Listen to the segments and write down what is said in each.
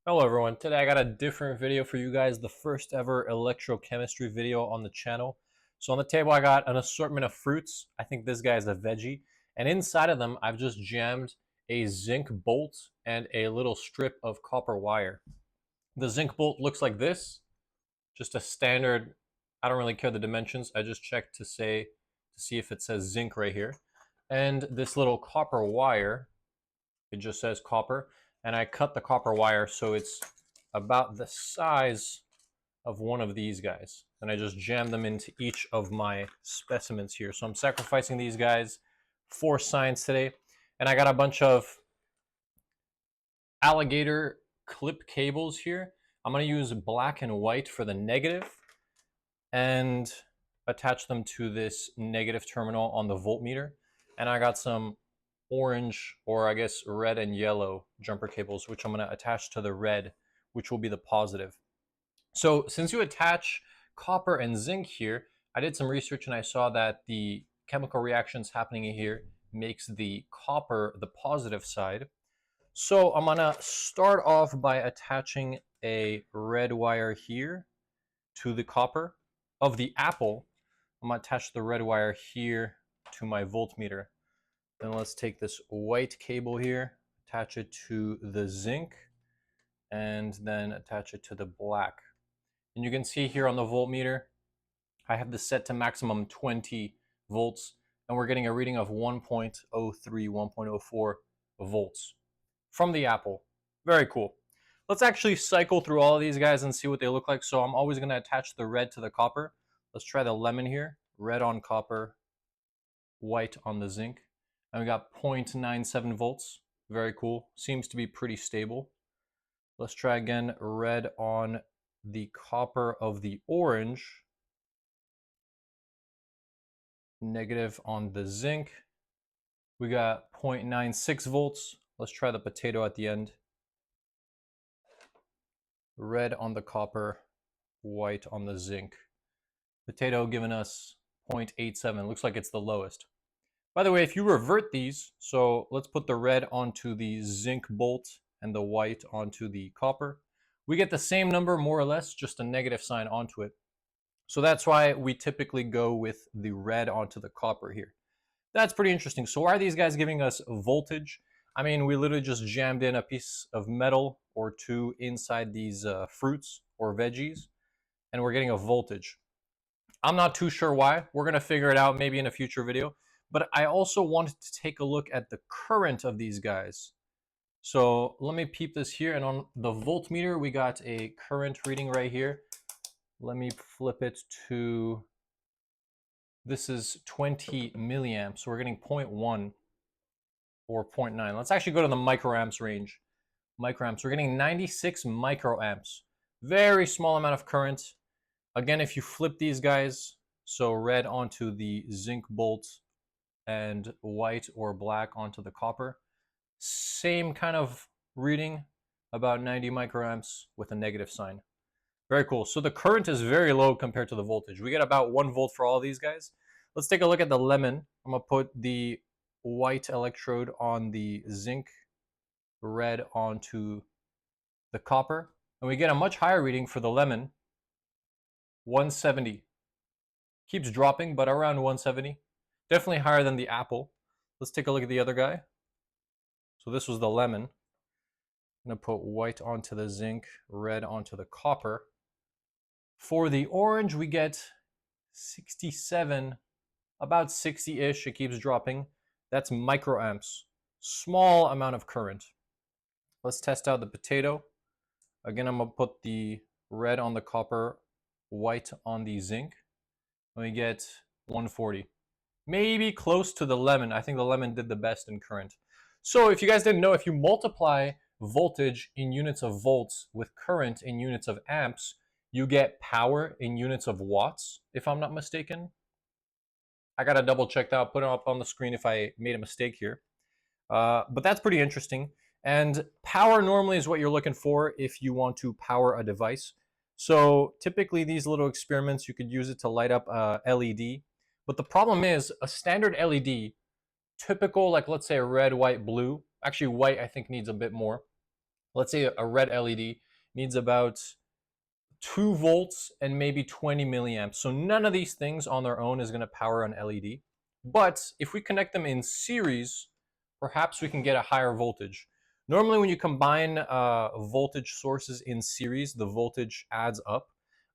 Hello everyone, today I got a different video for you guys, the first ever electrochemistry video on the channel. So on the table I got an assortment of fruits. I think this guy is a veggie. And inside of them I've just jammed a zinc bolt and a little strip of copper wire. The zinc bolt looks like this, just a standard, I don't really care the dimensions, I just checked to see if it says zinc right here. And this little copper wire, it just says copper, and I cut the copper wire so it's about the size of one of these guys. And I just jam them into each of my specimens here. So I'm sacrificing these guys for science today. And I got a bunch of alligator clip cables here. I'm going to use black and white for the negative and attach them to this negative terminal on the voltmeter. And I got some orange, or I guess red and yellow jumper cables, which I'm going to attach to the red, which will be the positive. So since you attach copper and zinc here, I did some research and I saw that the chemical reactions happening here makes the copper the positive side. So I'm going to start off by attaching a red wire here to the copper of the apple. I'm going to attach the red wire here to my voltmeter. Then let's take this white cable here, attach it to the zinc, and then attach it to the black. And you can see here on the voltmeter, I have this set to maximum 20 volts, and we're getting a reading of 1.03, 1.04 volts from the apple. Very cool. Let's actually cycle through all of these guys and see what they look like. So I'm always going to attach the red to the copper. Let's try the lemon here. Red on copper, white on the zinc. And we got 0.97 volts. Very cool. Seems to be pretty stable. Let's try again. Red on the copper of the orange. Negative on the zinc. We got 0.96 volts. Let's try the potato at the end. Red on the copper, white on the zinc. Potato giving us 0.87. Looks like it's the lowest. By the way, if you revert these, so let's put the red onto the zinc bolt and the white onto the copper, we get the same number more or less, just a negative sign onto it. So that's why we typically go with the red onto the copper here. That's pretty interesting. So why are these guys giving us voltage? I mean, we literally just jammed in a piece of metal or two inside these fruits or veggies, and we're getting a voltage. I'm not too sure why. We're going to figure it out maybe in a future video. But I also wanted to take a look at the current of these guys. So let me peep this here. And on the voltmeter, we got a current reading right here. Let me flip it to, this is 20 milliamps. So we're getting 0.1 or 0.9. Let's actually go to the microamps range. Microamps, we're getting 96 microamps. Very small amount of current. Again, if you flip these guys, so red onto the zinc bolt and white or black onto the copper, same kind of reading, about 90 microamps with a negative sign. Very cool. So the current is very low compared to the voltage. We get about 1 volt for all these guys. Let's take a look at the lemon. I'm going to put the white electrode on the zinc, red onto the copper, and we get a much higher reading for the lemon, 170. Keeps dropping, but around 170. Definitely higher than the apple. Let's take a look at the other guy. So this was the lemon. I'm going to put white onto the zinc, red onto the copper. For the orange, we get 67, about 60-ish. It keeps dropping. That's microamps. Small amount of current. Let's test out the potato. Again, I'm going to put the red on the copper, white on the zinc. And we get 140. Maybe close to the lemon. I think the lemon did the best in current. So if you guys didn't know, if you multiply voltage in units of volts with current in units of amps, you get power in units of watts, if I'm not mistaken. I gotta double check that. I'll put it up on the screen if I made a mistake here. But that's pretty interesting. And power normally is what you're looking for if you want to power a device. So typically these little experiments, you could use it to light up a LED. But the problem is a standard LED, typical, like let's say a red, white, blue, actually white I think needs a bit more. Let's say a red LED needs about 2 volts and maybe 20 milliamps. So none of these things on their own is going to power an LED. But if we connect them in series, perhaps we can get a higher voltage. Normally when you combine voltage sources in series, the voltage adds up.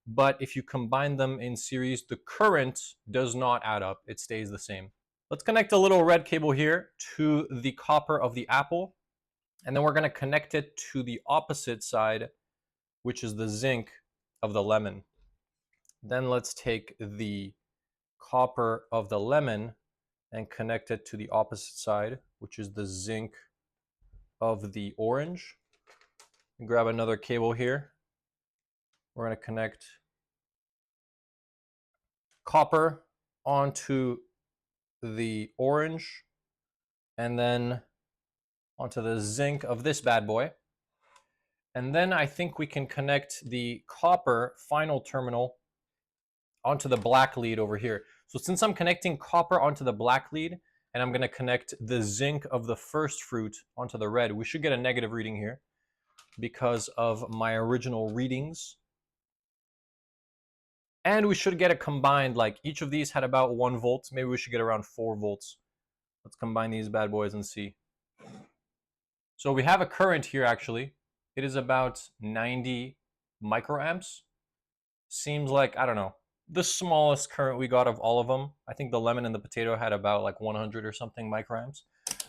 But if you combine them in series, the current does not add up. It stays the same. Let's connect a little red cable here to the copper of the apple. And then we're going to connect it to the opposite side, which is the zinc of the lemon. Then let's take the copper of the lemon and connect it to the opposite side, which is the zinc of the orange. And grab another cable here. We're going to connect copper onto the orange and then onto the zinc of this bad boy. And then I think we can connect the copper final terminal onto the black lead over here. So since I'm connecting copper onto the black lead and I'm going to connect the zinc of the first fruit onto the red, we should get a negative reading here because of my original readings. And we should get a combined, like each of these had about 1 volt. Maybe we should get around 4 volts. Let's combine these bad boys and see. So we have a current here actually. It is about 90 microamps. Seems like, I don't know, the smallest current we got of all of them. I think the lemon and the potato had about like 100 or something microamps.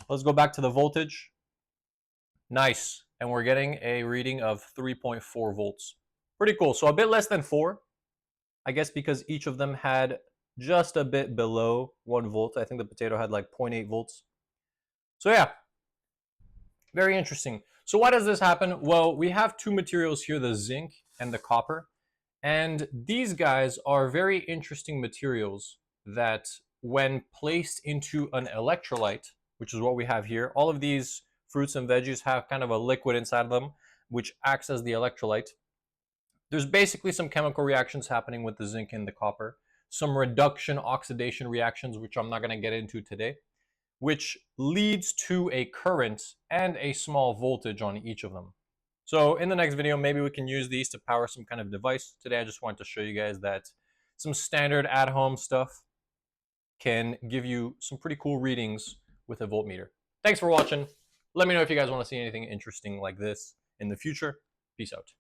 Let's go back to the voltage. Nice. And we're getting a reading of 3.4 volts. Pretty cool. So a bit less than 4. I guess because each of them had just a bit below 1 volt. I think the potato had like 0.8 volts. So yeah, very interesting. So why does this happen? Well, we have two materials here, the zinc and the copper. And these guys are very interesting materials that when placed into an electrolyte, which is what we have here, all of these fruits and veggies have kind of a liquid inside of them, which acts as the electrolyte. There's basically some chemical reactions happening with the zinc and the copper, some reduction oxidation reactions, which I'm not going to get into today, which leads to a current and a small voltage on each of them. So in the next video, maybe we can use these to power some kind of device. Today, I just wanted to show you guys that some standard at-home stuff can give you some pretty cool readings with a voltmeter. Thanks for watching. Let me know if you guys want to see anything interesting like this in the future. Peace out.